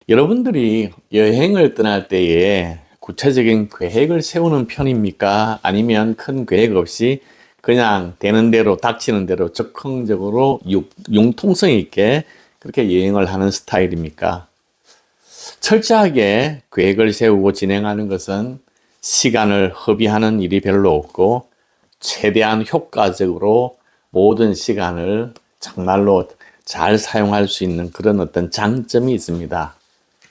여러분들이 여행을 떠날 때에 구체적인 계획을 세우는 편입니까? 아니면 큰 계획 없이 그냥 되는 대로 닥치는 대로 즉흥적으로 융통성 있게 그렇게 여행을 하는 스타일입니까? 철저하게 계획을 세우고 진행하는 것은 시간을 허비하는 일이 별로 없고 최대한 효과적으로 모든 시간을 정말로 잘 사용할 수 있는 그런 어떤 장점이 있습니다.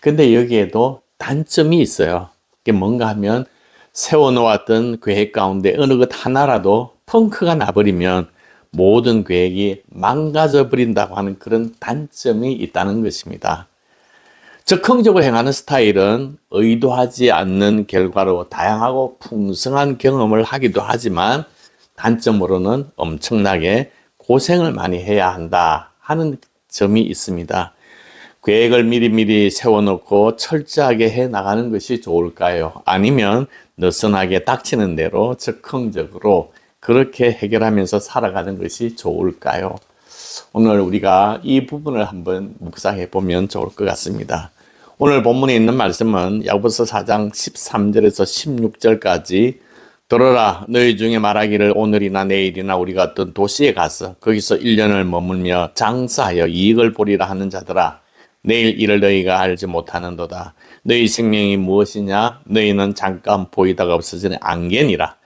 근데 여기에도 단점이 있어요. 그게 뭔가 하면 세워놓았던 계획 가운데 어느 것 하나라도 펑크가 나버리면 모든 계획이 망가져 버린다고 하는 그런 단점이 있다는 것입니다. 즉흥적으로 행하는 스타일은 의도하지 않는 결과로 다양하고 풍성한 경험을 하기도 하지만 단점으로는 엄청나게 고생을 많이 해야 한다 하는 점이 있습니다. 계획을 미리미리 세워놓고 철저하게 해 나가는 것이 좋을까요? 아니면 느슨하게 닥치는 대로 즉흥적으로 그렇게 해결하면서 살아가는 것이 좋을까요? 오늘 우리가 이 부분을 한번 묵상해 보면 좋을 것 같습니다. 오늘 본문에 있는 말씀은 야고보서 4장 13절에서 16절까지 들어라 너희 중에 말하기를 오늘이나 내일이나 우리가 어떤 도시에 가서 거기서 1년을 머물며 장사하여 이익을 보리라 하는 자들아 내일 일을 너희가 알지 못하는도다. 너희 생명이 무엇이냐? 너희는 잠깐 보이다가 없어지는 안개니라.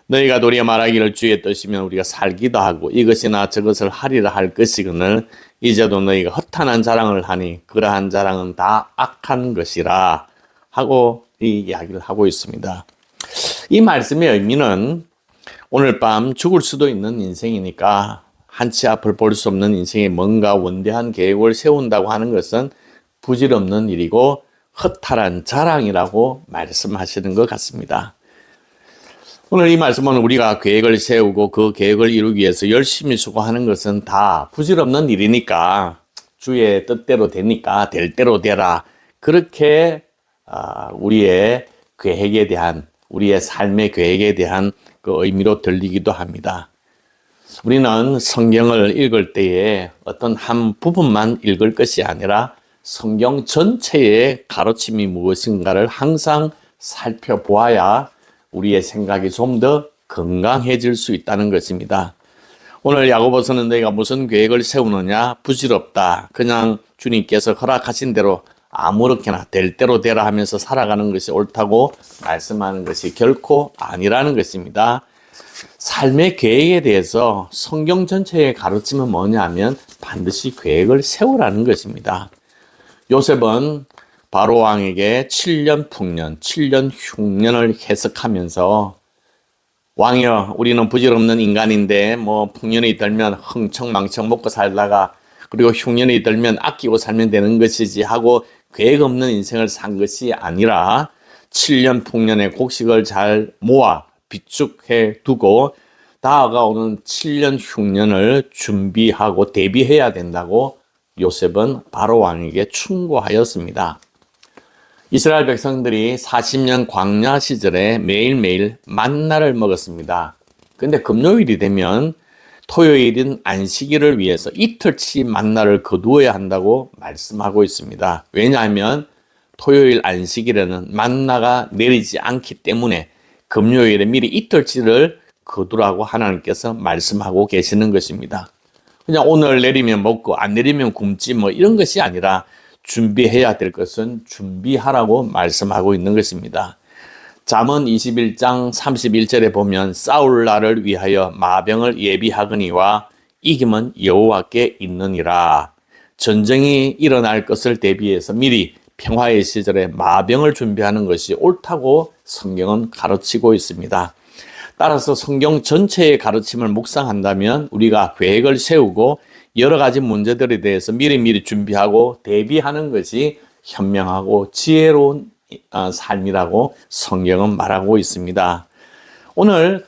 너희가 도리어 말하기를 주의 뜻이면 우리가 살기도 하고 이것이나 저것을 하리라 할 것이거늘 이제도 너희가 허탄한 자랑을 하니 그러한 자랑은 다 악한 것이라 하고 이 이야기를 하고 있습니다. 이 말씀의 의미는 오늘 밤 죽을 수도 있는 인생이니까 한치 앞을 볼 수 없는 인생에 뭔가 원대한 계획을 세운다고 하는 것은 부질없는 일이고 허탈한 자랑이라고 말씀하시는 것 같습니다. 오늘 이 말씀은 우리가 계획을 세우고 그 계획을 이루기 위해서 열심히 수고하는 것은 다 부질없는 일이니까 주의 뜻대로 되니까 될 대로 되라. 그렇게 우리의 계획에 대한 우리의 삶의 계획에 대한 그 의미로 들리기도 합니다. 우리는 성경을 읽을 때에 어떤 한 부분만 읽을 것이 아니라 성경 전체의 가르침이 무엇인가를 항상 살펴보아야 우리의 생각이 좀 더 건강해질 수 있다는 것입니다. 오늘 야고보서는 너희가 무슨 계획을 세우느냐? 부질없다. 그냥 주님께서 허락하신 대로 아무렇게나 될 대로 되라 하면서 살아가는 것이 옳다고 말씀하는 것이 결코 아니라는 것입니다. 삶의 계획에 대해서 성경 전체의 가르침은 뭐냐면 반드시 계획을 세우라는 것입니다. 요셉은 바로 왕에게 7년 풍년, 7년 흉년을 해석하면서 왕이여 우리는 부질없는 인간인데 뭐 풍년이 들면 흥청망청 먹고 살다가 그리고 흉년이 들면 아끼고 살면 되는 것이지 하고 계획 없는 인생을 산 것이 아니라 7년 풍년의 곡식을 잘 모아 비축해 두고 다가오는 7년 흉년을 준비하고 대비해야 된다고 요셉은 바로 왕에게 충고하였습니다. 이스라엘 백성들이 40년 광야 시절에 매일매일 만나를 먹었습니다. 근데 금요일이 되면 토요일인 안식일을 위해서 이틀치 만나를 거두어야 한다고 말씀하고 있습니다. 왜냐하면 토요일 안식일에는 만나가 내리지 않기 때문에 금요일에 미리 이틀치를 거두라고 하나님께서 말씀하고 계시는 것입니다. 그냥 오늘 내리면 먹고 안 내리면 굶지 뭐 이런 것이 아니라 준비해야 될 것은 준비하라고 말씀하고 있는 것입니다. 잠언 21장 31절에 보면 싸울 날을 위하여 마병을 예비하거니와 이김은 여호와께 있느니라. 전쟁이 일어날 것을 대비해서 미리 평화의 시절에 마병을 준비하는 것이 옳다고 성경은 가르치고 있습니다. 따라서 성경 전체의 가르침을 묵상한다면 우리가 계획을 세우고 여러 가지 문제들에 대해서 미리미리 준비하고 대비하는 것이 현명하고 지혜로운 삶이라고 성경은 말하고 있습니다. 오늘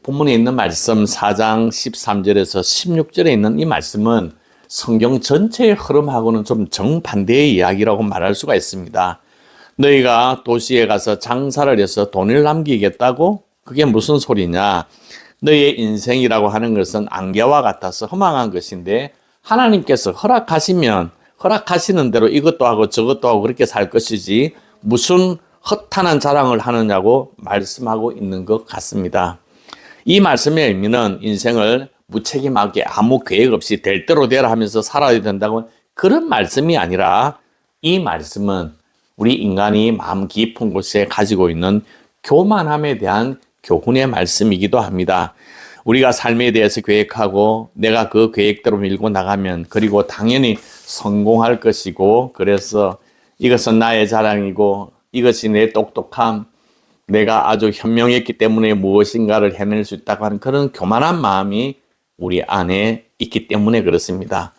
본문에 있는 말씀 4장 13절에서 16절에 있는 이 말씀은 성경 전체의 흐름하고는 좀 정반대의 이야기라고 말할 수가 있습니다. 너희가 도시에 가서 장사를 해서 돈을 남기겠다고? 그게 무슨 소리냐? 너희의 인생이라고 하는 것은 안개와 같아서 허망한 것인데 하나님께서 허락하시면 허락하시는 대로 이것도 하고 저것도 하고 그렇게 살 것이지 무슨 허탄한 자랑을 하느냐고 말씀하고 있는 것 같습니다. 이 말씀의 의미는 인생을 무책임하게 아무 계획 없이 될 대로 되라 하면서 살아야 된다고 그런 말씀이 아니라 이 말씀은 우리 인간이 마음 깊은 곳에 가지고 있는 교만함에 대한 교훈의 말씀이기도 합니다. 우리가 삶에 대해서 계획하고 내가 그 계획대로 밀고 나가면 그리고 당연히 성공할 것이고 그래서 이것은 나의 자랑이고 이것이 내 똑똑함, 내가 아주 현명했기 때문에 무엇인가를 해낼 수 있다고 하는 그런 교만한 마음이 우리 안에 있기 때문에 그렇습니다.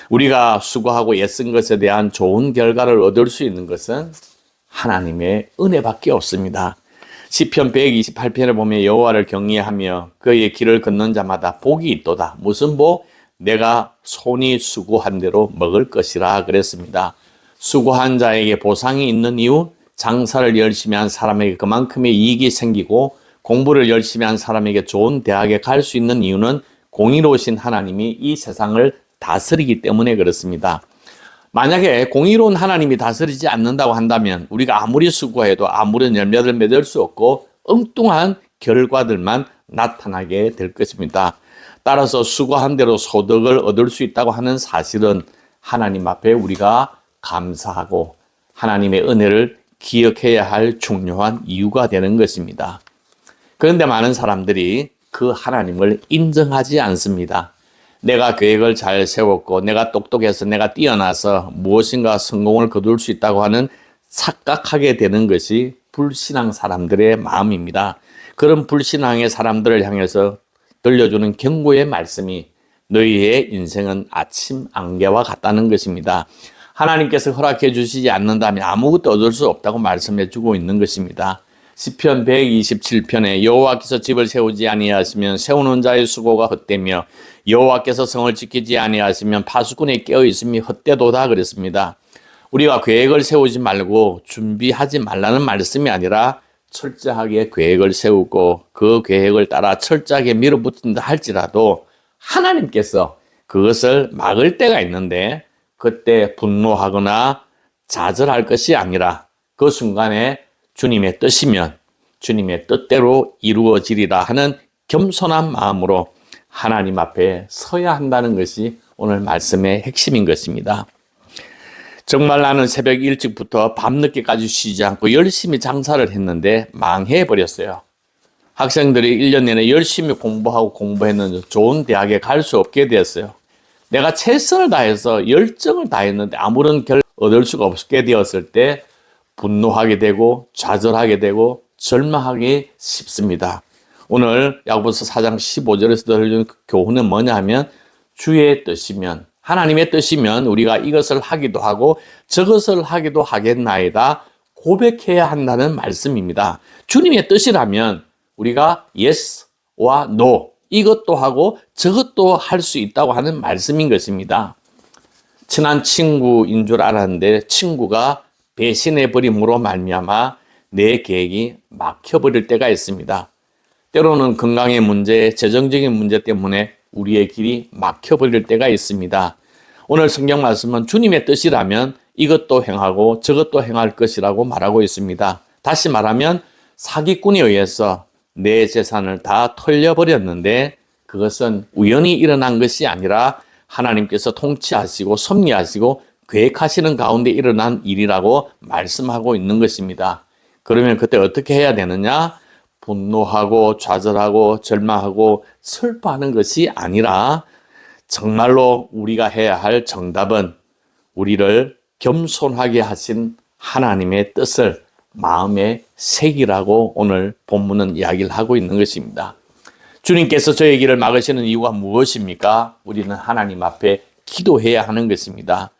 우리가 수고하고 애쓴 것에 대한 좋은 결과를 얻을 수 있는 것은 하나님의 은혜밖에 없습니다. 시편 128편에 보면 여호와를 경외하며 그의 길을 걷는 자마다 복이 있도다. 무슨 복? 내가 손이 수고한 대로 먹을 것이라 그랬습니다. 수고한 자에게 보상이 있는 이유, 장사를 열심히 한 사람에게 그만큼의 이익이 생기고 공부를 열심히 한 사람에게 좋은 대학에 갈 수 있는 이유는 공의로우신 하나님이 이 세상을 다스리기 때문에 그렇습니다. 만약에 공의로운 하나님이 다스리지 않는다고 한다면 우리가 아무리 수고해도 아무런 열매를 맺을 수 없고 엉뚱한 결과들만 나타나게 될 것입니다. 따라서 수고한 대로 소득을 얻을 수 있다고 하는 사실은 하나님 앞에 우리가 감사하고 하나님의 은혜를 기억해야 할 중요한 이유가 되는 것입니다. 그런데 많은 사람들이 그 하나님을 인정하지 않습니다. 내가 계획을 잘 세웠고 내가 똑똑해서 내가 뛰어나서 무엇인가 성공을 거둘 수 있다고 하는 착각하게 되는 것이 불신앙 사람들의 마음입니다. 그런 불신앙의 사람들을 향해서 들려주는 경고의 말씀이 너희의 인생은 아침 안개와 같다는 것입니다. 하나님께서 허락해 주시지 않는다면 아무것도 얻을 수 없다고 말씀해 주고 있는 것입니다. 시편 127편에 여호와께서 집을 세우지 아니하시면 세우는 자의 수고가 헛되며 여호와께서 성을 지키지 아니하시면 파수꾼이 깨어 있음이 헛되도다 그랬습니다. 우리가 계획을 세우지 말고 준비하지 말라는 말씀이 아니라 철저하게 계획을 세우고 그 계획을 따라 철저하게 밀어붙인다 할지라도 하나님께서 그것을 막을 때가 있는데 그때 분노하거나 좌절할 것이 아니라 그 순간에 주님의 뜻이면 주님의 뜻대로 이루어지리라 하는 겸손한 마음으로 하나님 앞에 서야 한다는 것이 오늘 말씀의 핵심인 것입니다. 정말 나는 새벽 일찍부터 밤늦게까지 쉬지 않고 열심히 장사를 했는데 망해버렸어요. 학생들이 1년 내내 열심히 공부했는데 좋은 대학에 갈 수 없게 되었어요. 내가 최선을 다해서 열정을 다했는데 아무런 결과를 얻을 수가 없게 되었을 때 분노하게 되고 좌절하게 되고 절망하기 쉽습니다. 오늘 야고보서 4장 15절에서 들려주는 교훈은 뭐냐 하면 주의 뜻이면 하나님의 뜻이면 우리가 이것을 하기도 하고 저것을 하기도 하겠나이다 고백해야 한다는 말씀입니다. 주님의 뜻이라면 우리가 yes와 no 이것도 하고 저것도 할 수 있다고 하는 말씀인 것입니다. 친한 친구인 줄 알았는데 친구가 배신해버림으로 말미암아 내 계획이 막혀버릴 때가 있습니다. 때로는 건강의 문제, 재정적인 문제 때문에 우리의 길이 막혀버릴 때가 있습니다. 오늘 성경 말씀은 주님의 뜻이라면 이것도 행하고 저것도 행할 것이라고 말하고 있습니다. 다시 말하면 사기꾼에 의해서 내 재산을 다 털려버렸는데 그것은 우연히 일어난 것이 아니라 하나님께서 통치하시고 섭리하시고 계획하시는 가운데 일어난 일이라고 말씀하고 있는 것입니다. 그러면 그때 어떻게 해야 되느냐? 분노하고 좌절하고 절망하고 슬퍼하는 것이 아니라 정말로 우리가 해야 할 정답은 우리를 겸손하게 하신 하나님의 뜻을 마음에 새기라고 오늘 본문은 이야기를 하고 있는 것입니다. 주님께서 저의 길을 막으시는 이유가 무엇입니까? 우리는 하나님 앞에 기도해야 하는 것입니다.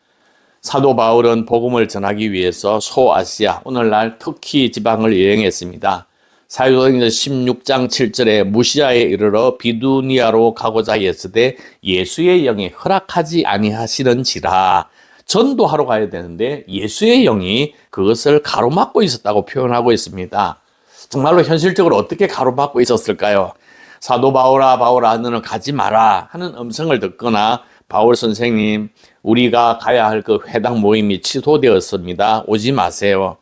사도 바울은 복음을 전하기 위해서 소아시아, 오늘날 터키 지방을 여행했습니다. 사도행전 16장 7절에 무시아에 이르러 비두니아로 가고자 했으되 예수의 영이 허락하지 아니하시는지라. 전도하러 가야 되는데 예수의 영이 그것을 가로막고 있었다고 표현하고 있습니다. 정말로 현실적으로 어떻게 가로막고 있었을까요? 사도 바울아 바울아 너는 가지 마라 하는 음성을 듣거나 바울 선생님 우리가 가야 할 그 회당 모임이 취소되었습니다. 오지 마세요.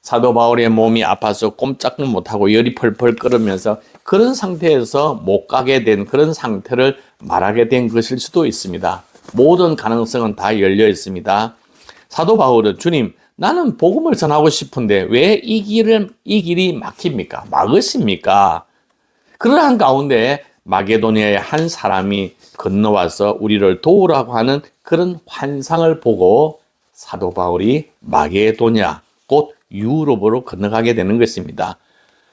사도 바울의 몸이 아파서 꼼짝도 못하고 열이 펄펄 끓으면서 그런 상태에서 못 가게 된 그런 상태를 말하게 된 것일 수도 있습니다. 모든 가능성은 다 열려 있습니다. 사도 바울은 주님, 나는 복음을 전하고 싶은데 왜 이 길이 막힙니까? 막으십니까? 그러한 가운데 마게도니아의 한 사람이 건너와서 우리를 도우라고 하는 그런 환상을 보고 사도 바울이 마게도니아, 곧 유럽으로 건너가게 되는 것입니다.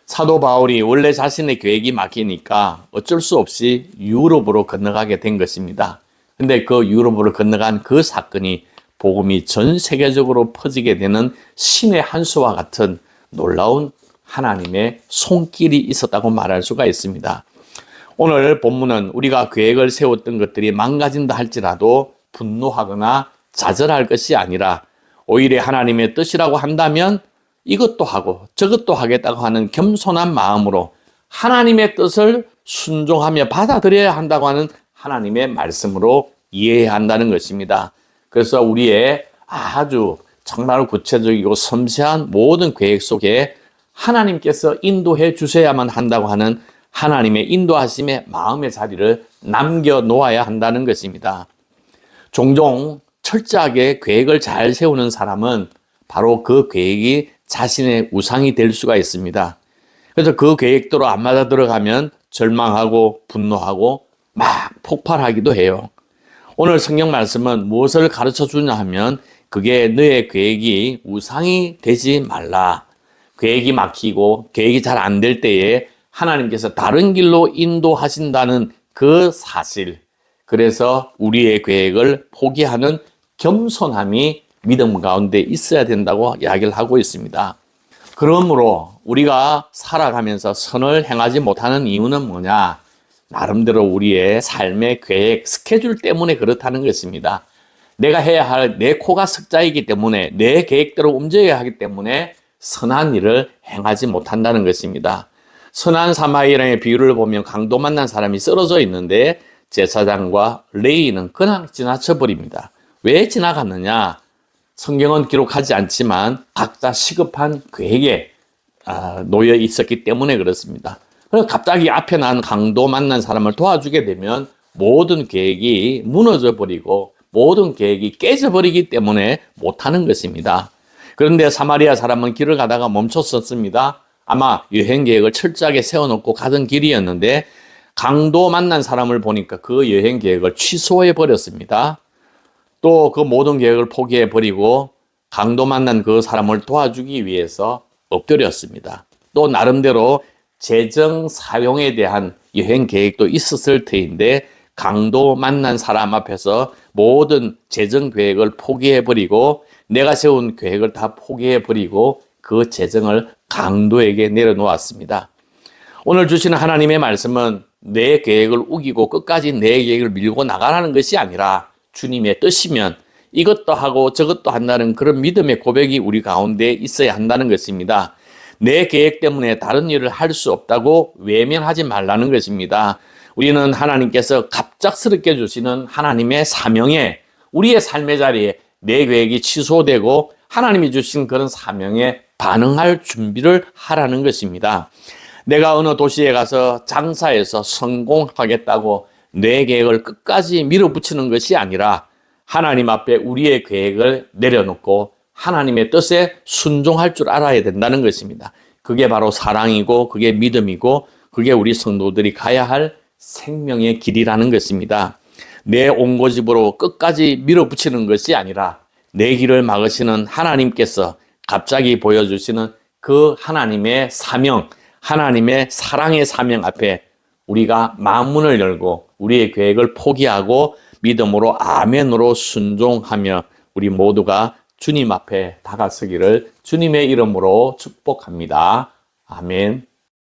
사도 바울이 원래 자신의 계획이 막히니까 어쩔 수 없이 유럽으로 건너가게 된 것입니다. 근데 그 유럽으로 건너간 그 사건이 복음이 전 세계적으로 퍼지게 되는 신의 한 수와 같은 놀라운 하나님의 손길이 있었다고 말할 수가 있습니다. 오늘 본문은 우리가 계획을 세웠던 것들이 망가진다 할지라도 분노하거나 좌절할 것이 아니라 오히려 하나님의 뜻이라고 한다면 이것도 하고 저것도 하겠다고 하는 겸손한 마음으로 하나님의 뜻을 순종하며 받아들여야 한다고 하는 하나님의 말씀으로 이해해야 한다는 것입니다. 그래서 우리의 아주 정말 구체적이고 섬세한 모든 계획 속에 하나님께서 인도해 주셔야만 한다고 하는 하나님의 인도하심의 마음의 자리를 남겨놓아야 한다는 것입니다. 종종 철저하게 계획을 잘 세우는 사람은 바로 그 계획이 자신의 우상이 될 수가 있습니다. 그래서 그 계획대로 안 맞아 들어가면 절망하고 분노하고 막 폭발하기도 해요. 오늘 성경 말씀은 무엇을 가르쳐 주냐 하면 그게 너의 계획이 우상이 되지 말라. 계획이 막히고 계획이 잘 안 될 때에 하나님께서 다른 길로 인도하신다는 그 사실. 그래서 우리의 계획을 포기하는 겸손함이 믿음 가운데 있어야 된다고 이야기를 하고 있습니다. 그러므로 우리가 살아가면서 선을 행하지 못하는 이유는 뭐냐? 나름대로 우리의 삶의 계획, 스케줄 때문에 그렇다는 것입니다. 내가 해야 할 내 코가 석자이기 때문에 내 계획대로 움직여야 하기 때문에 선한 일을 행하지 못한다는 것입니다. 선한 사마리아인의 비유를 보면 강도 만난 사람이 쓰러져 있는데 제사장과 레위인은 그냥 지나쳐 버립니다. 왜 지나갔느냐? 성경은 기록하지 않지만 각자 시급한 계획에 놓여 있었기 때문에 그렇습니다. 그래서 갑자기 앞에 난 강도 만난 사람을 도와주게 되면 모든 계획이 무너져 버리고 모든 계획이 깨져 버리기 때문에 못하는 것입니다. 그런데 사마리아 사람은 길을 가다가 멈췄었습니다. 아마 여행 계획을 철저하게 세워놓고 가던 길이었는데 강도 만난 사람을 보니까 그 여행 계획을 취소해 버렸습니다. 또 그 모든 계획을 포기해 버리고 강도 만난 그 사람을 도와주기 위해서 엎드렸습니다. 또 나름대로 재정 사용에 대한 여행 계획도 있었을 터인데 강도 만난 사람 앞에서 모든 재정 계획을 포기해 버리고 내가 세운 계획을 다 포기해 버리고 그 재정을 강도에게 내려놓았습니다. 오늘 주시는 하나님의 말씀은 내 계획을 우기고 끝까지 내 계획을 밀고 나가라는 것이 아니라 주님의 뜻이면 이것도 하고 저것도 한다는 그런 믿음의 고백이 우리 가운데 있어야 한다는 것입니다. 내 계획 때문에 다른 일을 할 수 없다고 외면하지 말라는 것입니다. 우리는 하나님께서 갑작스럽게 주시는 하나님의 사명에 우리의 삶의 자리에 내 계획이 취소되고 하나님이 주신 그런 사명에 반응할 준비를 하라는 것입니다. 내가 어느 도시에 가서 장사해서 성공하겠다고 내 계획을 끝까지 밀어붙이는 것이 아니라 하나님 앞에 우리의 계획을 내려놓고 하나님의 뜻에 순종할 줄 알아야 된다는 것입니다. 그게 바로 사랑이고 그게 믿음이고 그게 우리 성도들이 가야 할 생명의 길이라는 것입니다. 내 온고집으로 끝까지 밀어붙이는 것이 아니라 내 길을 막으시는 하나님께서 갑자기 보여주시는 그 하나님의 사명, 하나님의 사랑의 사명 앞에 우리가 마음문을 열고 우리의 계획을 포기하고 믿음으로 아멘으로 순종하며 우리 모두가 주님 앞에 다가서기를 주님의 이름으로 축복합니다. 아멘.